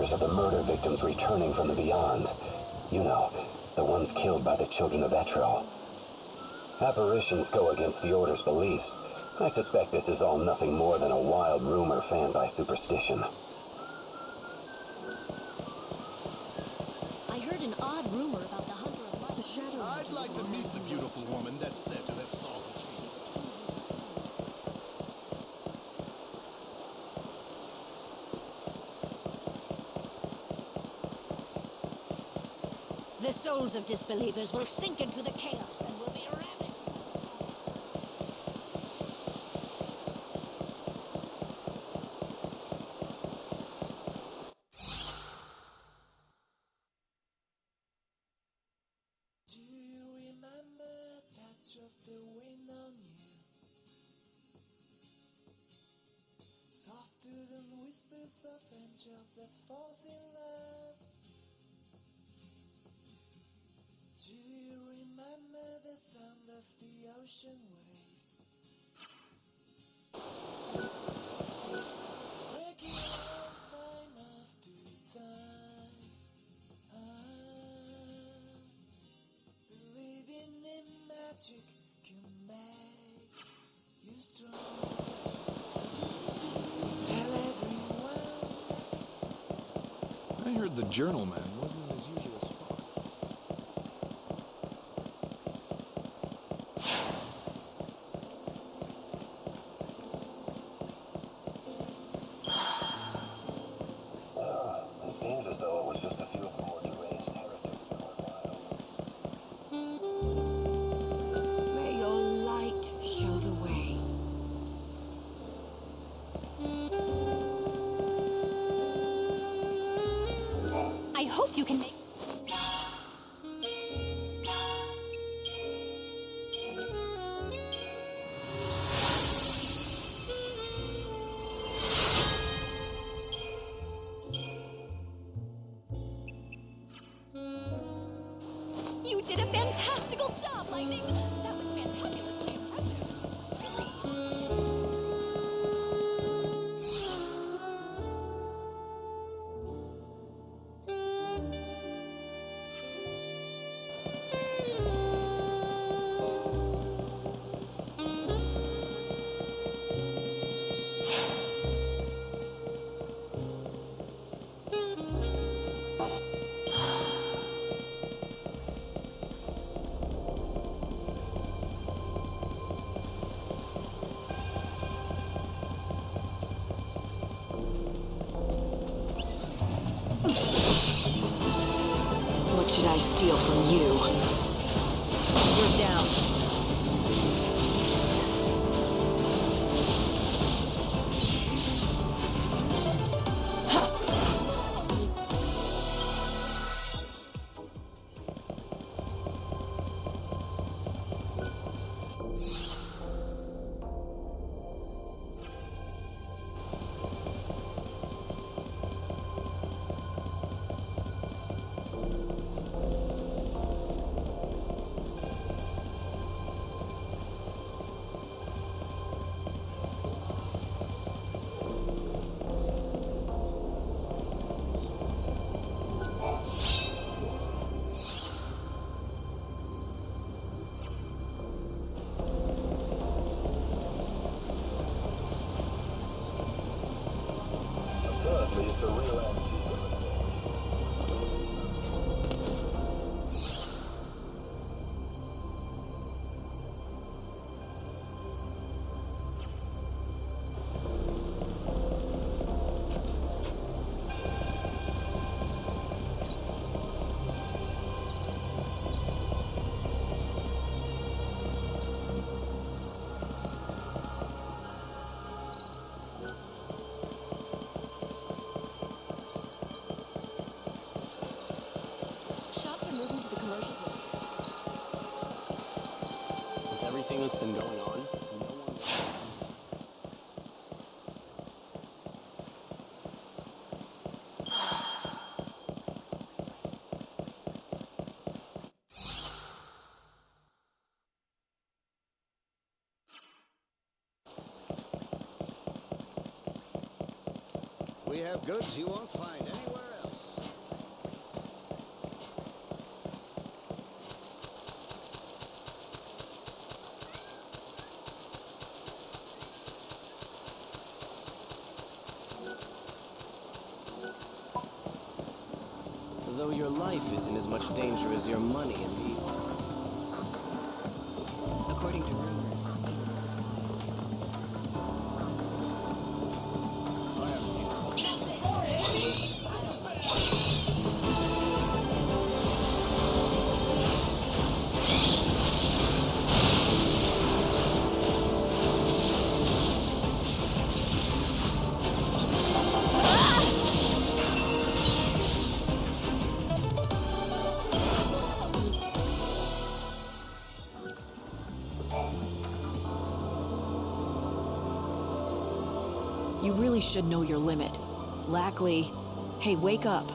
rumors of the murder victims returning from the beyond. You know, the ones killed by the children of Etrel. Apparitions go against the Order's beliefs. I suspect this is all nothing more than a wild rumor fanned by superstition. I heard an odd rumor about the Hunter of Light. The Shadow Hunter. I'd like to meet the beautiful woman that's said to have solved the case. The souls of disbelievers will sink into the chaos and will be ravished. Do you remember a touch of the wind on you? Softer than whispers of angels that falls in love. Do you remember the sound of the ocean waves? Breaking out time after time. Believing in magic can make you strong. Tell everyone. I heard the journalman wasn't in his usual spot. It seems as though it was just a few of the more deranged heretics that were wild. May your light show the way. I hope you can make... You did a fantastical job, Lightning! That was fantabulously impressive. What should I steal from you? You're down. Apparently, it's a real antique. Shops are moving to the commercial district. With everything that's been going on, no one... We have goods you won't find anywhere else. Although your life isn't as much danger as your money in these parts. According to rumors, I haven't seen You really should know your limit. Lackley, hey, wake up.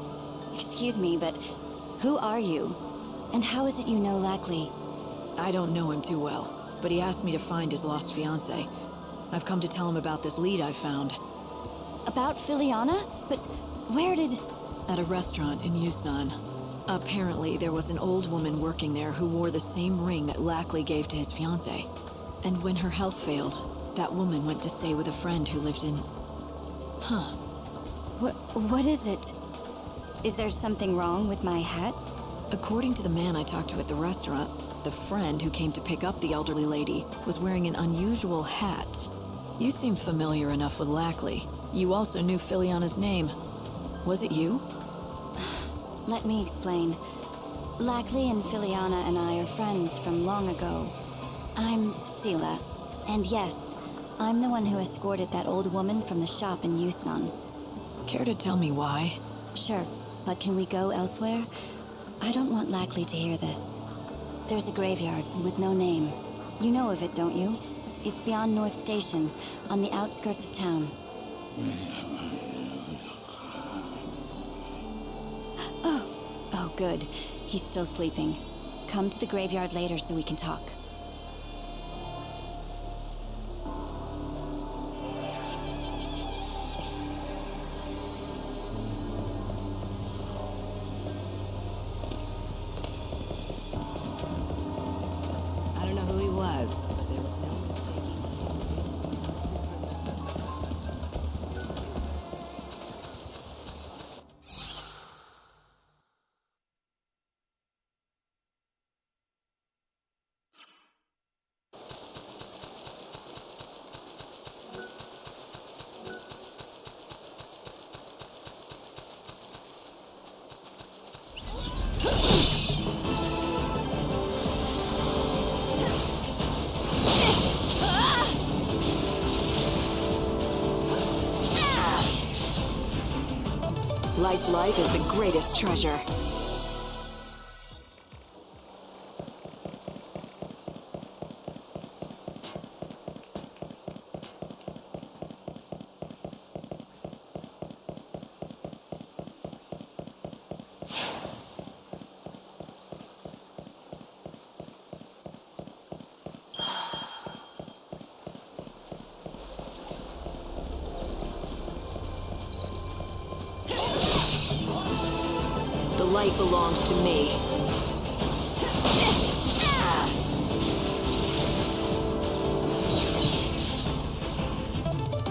Excuse me, but who are you? And how is it you know Lackley? I don't know him too well, but he asked me to find his lost fiancée. I've come to tell him about this lead I found. About Filiana? But where did... At a restaurant in Yusnan. Apparently, there was an old woman working there who wore the same ring that Lackley gave to his fiancée. And when her health failed, that woman went to stay with a friend who lived in... Huh. What is it? Is there something wrong with my hat? According to the man I talked to at the restaurant, the friend who came to pick up the elderly lady was wearing an unusual hat. You seem familiar enough with Lackley. You also knew Filiana's name. Was it you? Let me explain. Lackley and Filiana and I are friends from long ago. I'm Sela, and yes, I'm the one who escorted that old woman from the shop in Yusnan. Care to tell me why? Sure, but can we go elsewhere? I don't want Lackley to hear this. There's a graveyard with no name. You know of it, don't you? It's beyond North Station, on the outskirts of town. Oh, good. He's still sleeping. Come to the graveyard later so we can talk. I don't know who he was, but there was no mistaking. Light's life is the greatest treasure. The light belongs to me.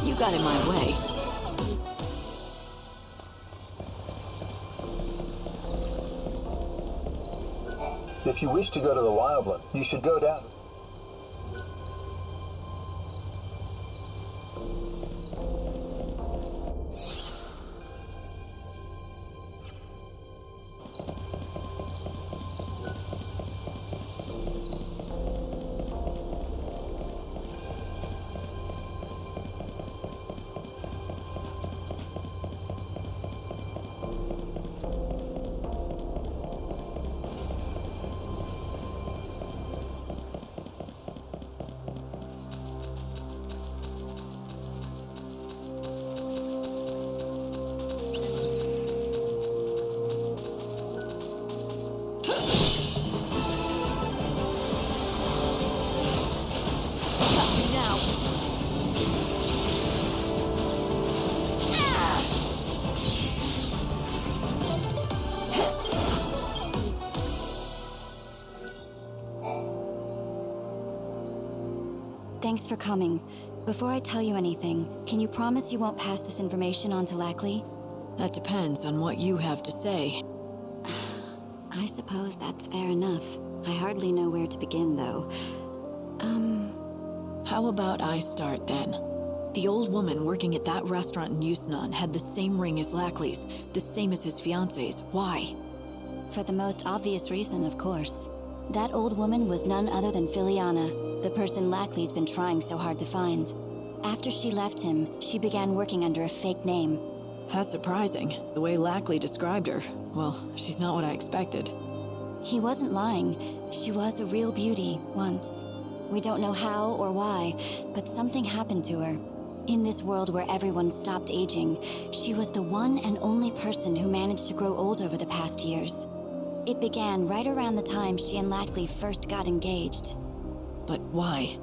You got in my way. If you wish to go to the Wildland, you should go down. Thanks for coming. Before I tell you anything, can you promise you won't pass this information on to Lackley? That depends on what you have to say. I suppose that's fair enough. I hardly know where to begin, though. How about I start then? The old woman working at that restaurant in Yusnan had the same ring as Lackley's, the same as his fiance's. Why? For the most obvious reason, of course. That old woman was none other than Filiana, the person Lackley's been trying so hard to find. After she left him, she began working under a fake name. That's surprising. The way Lackley described her, well, she's not what I expected. He wasn't lying. She was a real beauty, once. We don't know how or why, but something happened to her. In this world where everyone stopped aging, she was the one and only person who managed to grow old over the past years. It began right around the time she and Lackley first got engaged. But why?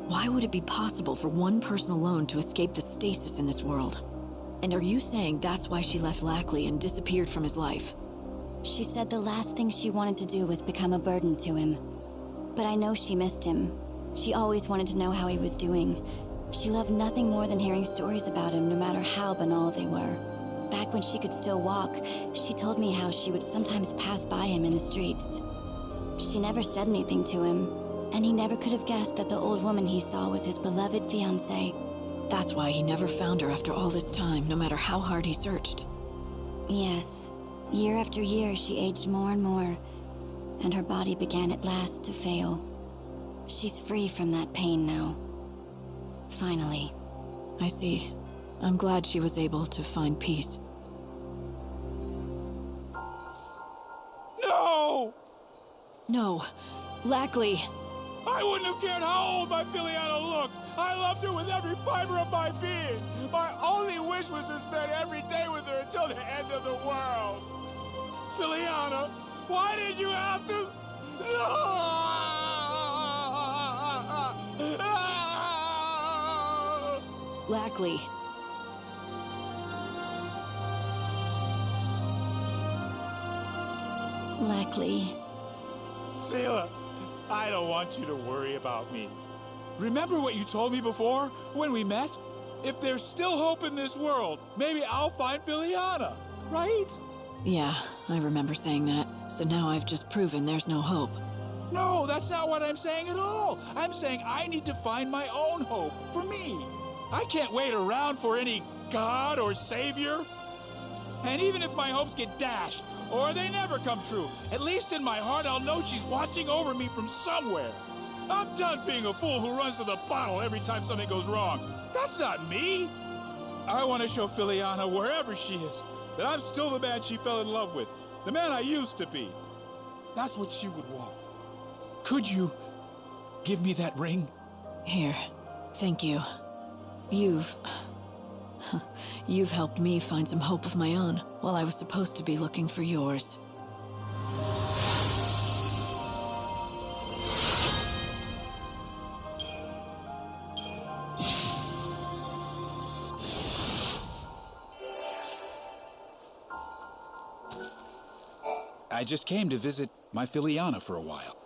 Why would it be possible for one person alone to escape the stasis in this world? And are you saying that's why she left Lackley and disappeared from his life? She said the last thing she wanted to do was become a burden to him. But I know she missed him. She always wanted to know how he was doing. She loved nothing more than hearing stories about him, no matter how banal they were. Back when she could still walk, she told me how she would sometimes pass by him in the streets. She never said anything to him, and he never could have guessed that the old woman he saw was his beloved fiancée. That's why he never found her after all this time, no matter how hard he searched. Yes. Year after year, she aged more and more, and her body began at last to fail. She's free from that pain now. Finally. I see. I'm glad she was able to find peace. No! No. Lackley! I wouldn't have cared how old my Filiana looked. I loved her with every fiber of my being. My only wish was to spend every day with her until the end of the world. Filiana, why did you have to? Lackley. Lackley. Selah, I don't want you to worry about me. Remember what you told me before, when we met? If there's still hope in this world, maybe I'll find Filiana, right? Yeah, I remember saying that. So now I've just proven there's no hope. No, that's not what I'm saying at all. I'm saying I need to find my own hope, for me. I can't wait around for any god or savior. And even if my hopes get dashed, or they never come true, at least in my heart I'll know she's watching over me from somewhere. I'm done being a fool who runs to the bottle every time something goes wrong. That's not me. I want to show Filiana, wherever she is, that I'm still the man she fell in love with, the man I used to be. That's what she would want. Could you give me that ring? Here. Thank you. You've helped me find some hope of my own, while I was supposed to be looking for yours. I just came to visit my Filiana for a while.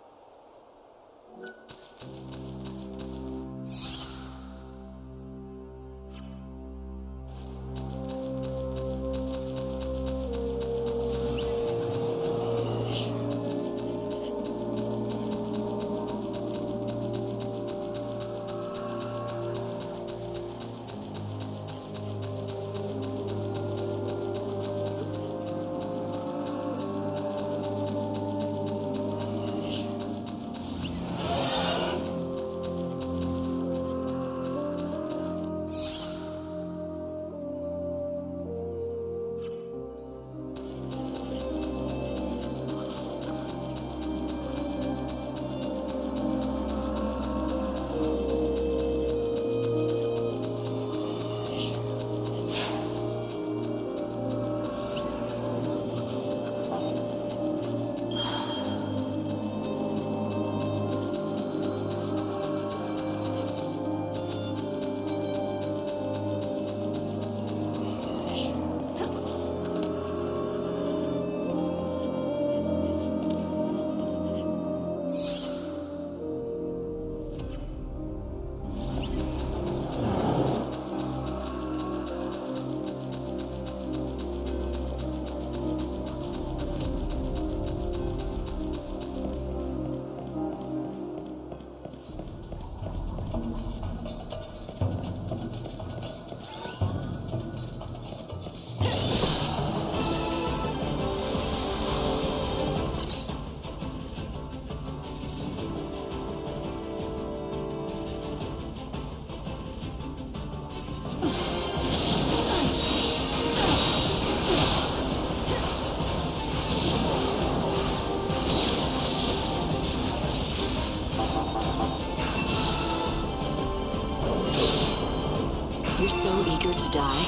so eager to die?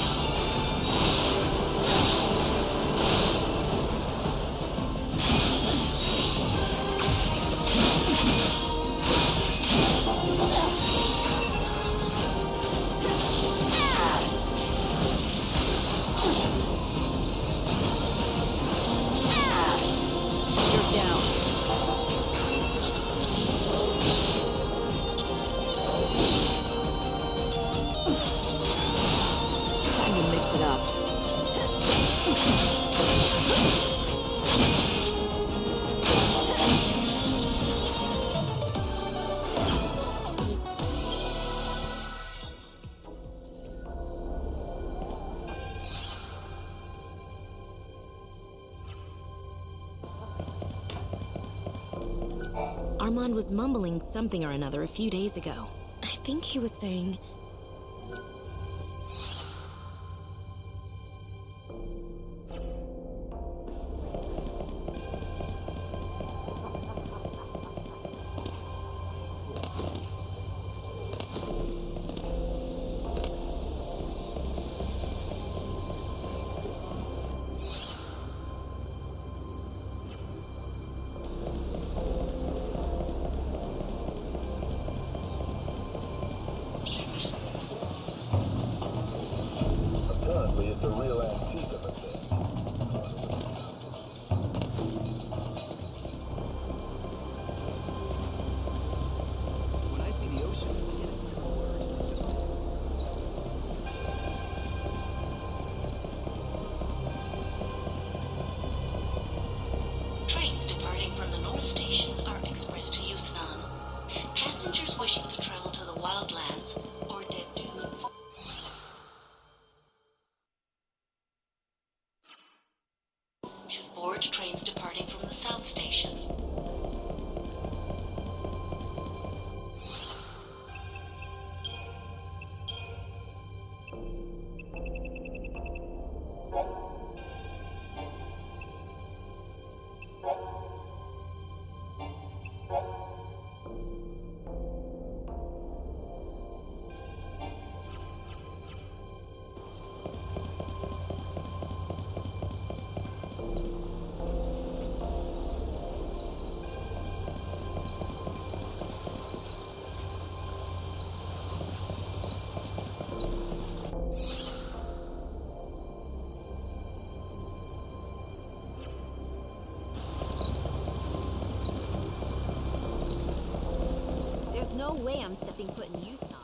You're down. Time to mix it up. Armand was mumbling something or another a few days ago. I think he was saying... Apparently, it's a real antique of a thing. When I see the ocean, I get a clearer word. Trains departing from the North Station are express to Yusnan. Passengers wishing to travel to the wildlands or dead dunes should board trains departing from the South Station. There's no way I'm stepping foot in Yusnan.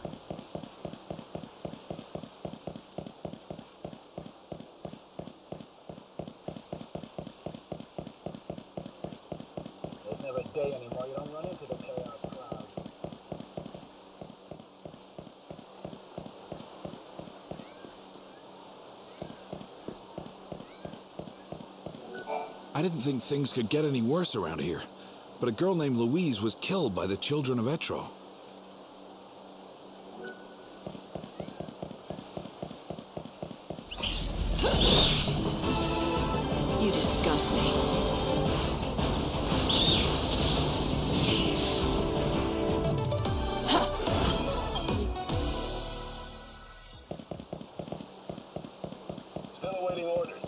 There's never a day anymore you don't run into the chaos crowd. I didn't think things could get any worse around here, but a girl named Louise was killed by the children of Etro. You disgust me. Still awaiting orders.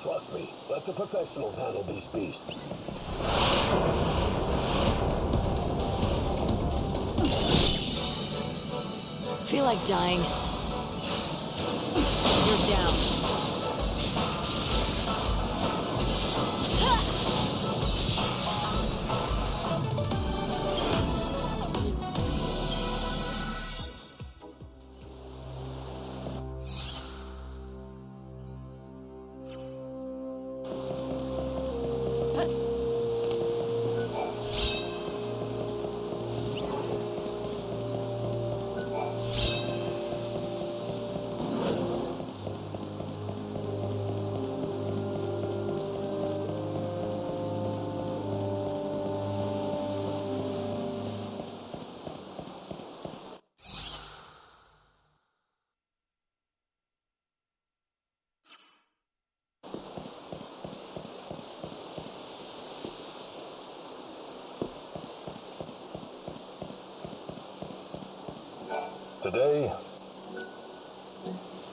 Trust me, let the professionals handle these beasts. Feel like dying. You're down. Today,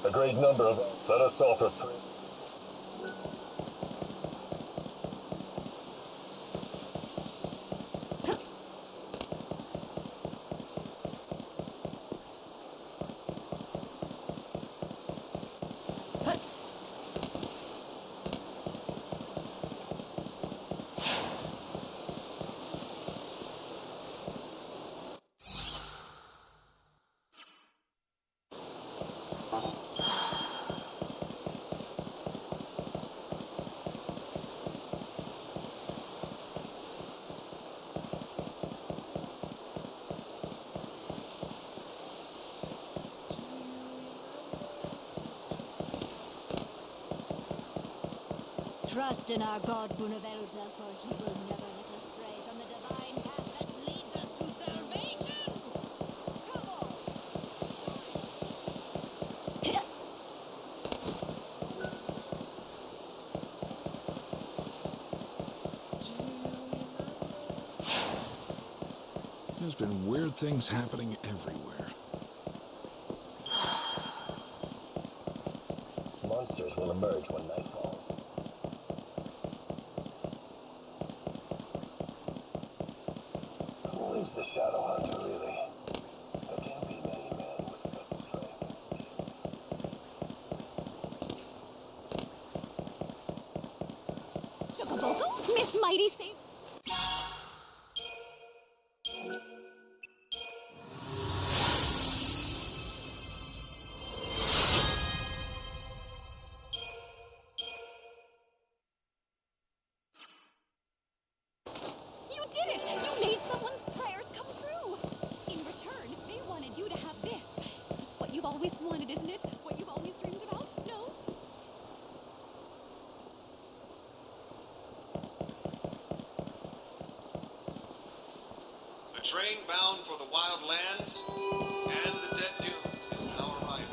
a great number of let us offer prayer. Trust in our God Bunavelza, for he will never let us stray from the divine path that leads us to salvation! Come on! There's been weird things happening everywhere. Monsters will emerge when night falls. Who is the Shadow Hunter, really? There can't be many men with such strength and skill. Chocoboco? Miss Mighty Saint. You did it! You made someone's prayers come true! In return, they wanted you to have this. It's what you've always wanted, isn't it? What you've always dreamed about? No? The train bound for the Wild Lands and the Dead Dunes is now arriving.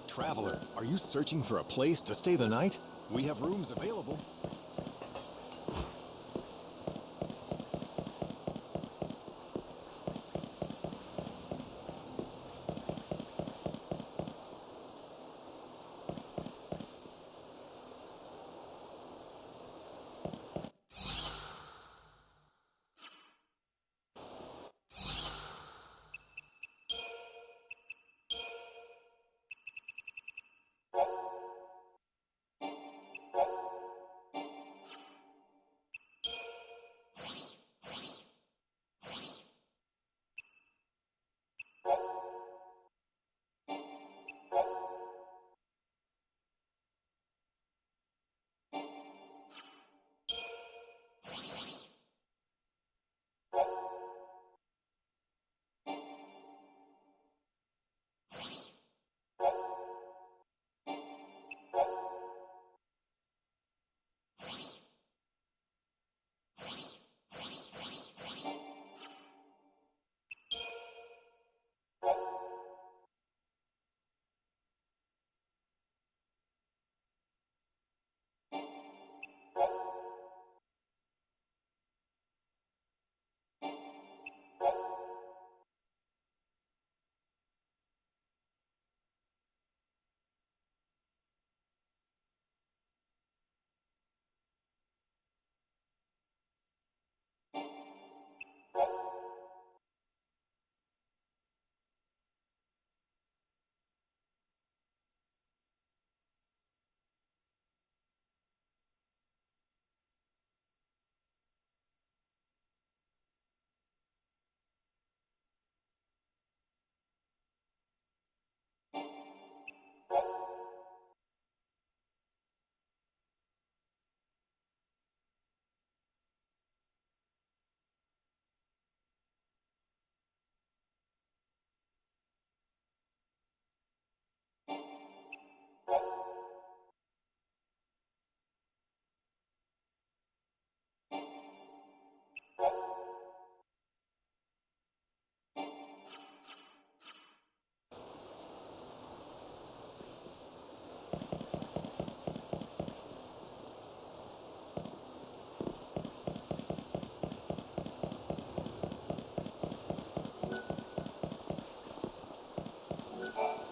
Traveler, are you searching for a place to stay the night? We have rooms available.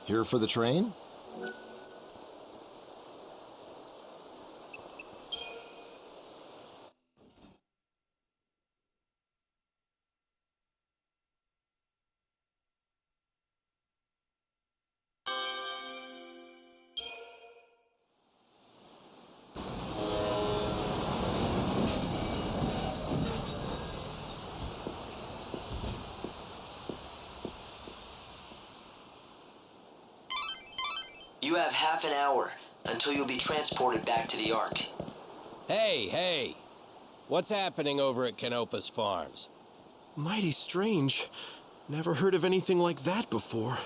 Here for the train? You have half an hour until you'll be transported back to the Ark. Hey! What's happening over at Canopus Farms? Mighty strange. Never heard of anything like that before.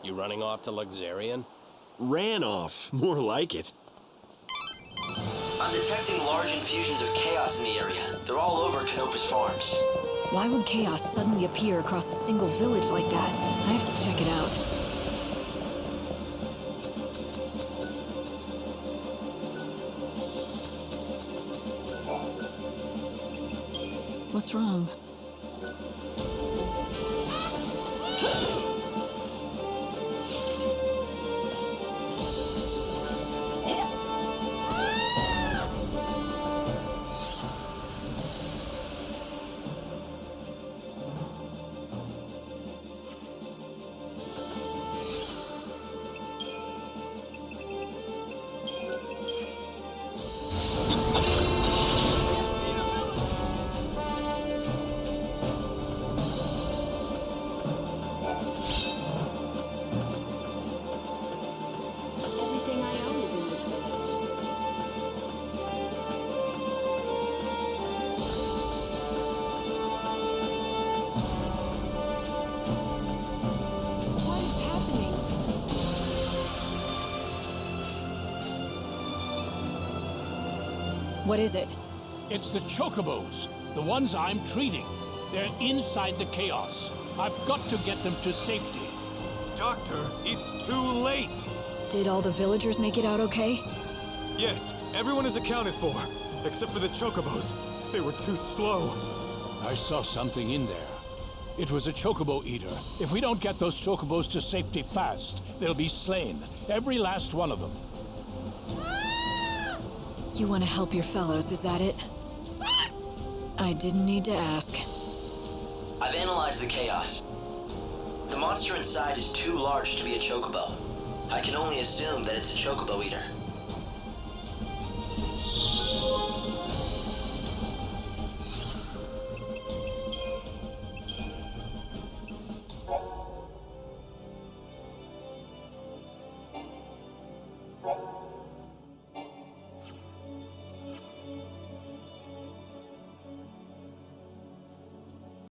You running off to Luxarian? Ran off. More like it. I'm detecting large infusions of chaos in the area. They're all over Canopus Farms. Why would chaos suddenly appear across a single village like that? I have to check it out. What's wrong? Everything I own is in this village. What is happening? What is it? It's the Chocobos, the ones I'm treating. They're inside the chaos. I've got to get them to safety. Doctor, it's too late! Did all the villagers make it out okay? Yes, everyone is accounted for, except for the Chocobos. They were too slow. I saw something in there. It was a Chocobo eater. If we don't get those Chocobos to safety fast, they'll be slain. Every last one of them. You want to help your fellows, is that it? I didn't need to ask. I've analyzed the chaos. The monster inside is too large to be a Chocobo. I can only assume that it's a Chocobo eater.